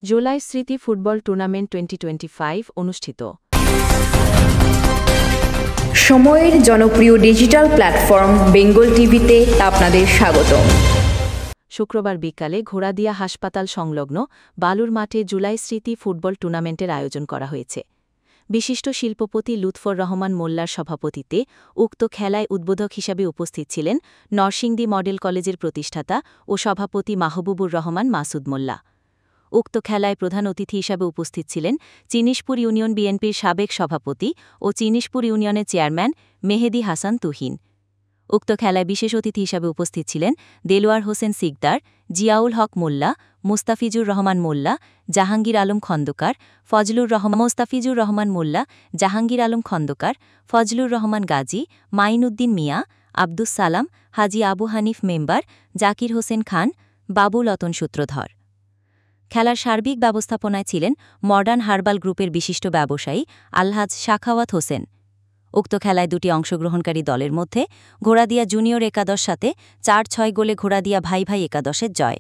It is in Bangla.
জুলাই স্মৃতি ফুটবল টুর্নামেন্ট 2025 অনুষ্ঠিত। সময়ের জনপ্রিয় ডিজিটাল প্ল্যাটফর্ম বেঙ্গল টিভিতে আপনাদের স্বাগত। শুক্রবার বিকালে ঘোড়াদিয়া হাসপাতাল সংলগ্ন বালুর মাঠে জুলাই স্মৃতি ফুটবল টুর্নামেন্টের আয়োজন করা হয়েছে। বিশিষ্ট শিল্পপতি লুৎফর রহমান মোল্লার সভাপতিত্বে উক্ত খেলায় উদ্বোধক হিসাবে উপস্থিত ছিলেন নরসিংদী মডেল কলেজের প্রতিষ্ঠাতা ও সভাপতি মাহবুবুর রহমান মাসুদ মোল্লা। উক্ত খেলায় প্রধান অতিথি হিসাবে উপস্থিত ছিলেন চিনিশপুর ইউনিয়ন বিএনপির সাবেক সভাপতি ও চিনিশপুর ইউনিয়নের চেয়ারম্যান মেহেদী হাসান তুহিন। উক্ত খেলায় বিশেষ অতিথি হিসাবে উপস্থিত ছিলেন দেলোয়ার হোসেন সিকদার, জিয়াউল হক মোল্লা, মুস্তাফিজুর রহমান মোল্লা, জাহাঙ্গীর আলম খন্দকার, মুস্তাফিজুর রহমান মোল্লা, জাহাঙ্গীর আলম খন্দকার, ফজলুর রহমান গাজী, মাইনউদ্দিন মিয়া, আব্দুস সালাম, হাজী আবু হানিফ মেম্বার, জাকির হোসেন খান, বাবু লতন সূত্রধর। খেলার সার্বিক ব্যবস্থাপনায় ছিলেন মডার্ন হার্বাল গ্রুপের বিশিষ্ট ব্যবসায়ী আলহাজ শাখাওয়াত হোসেন। উক্ত খেলায় দুটি অংশগ্রহণকারী দলের মধ্যে ঘোড়াদিয়া জুনিয়র একাদশ সাথে ৪-৬ গোলে ঘোড়াদিয়া ভাই ভাই একাদশের জয়।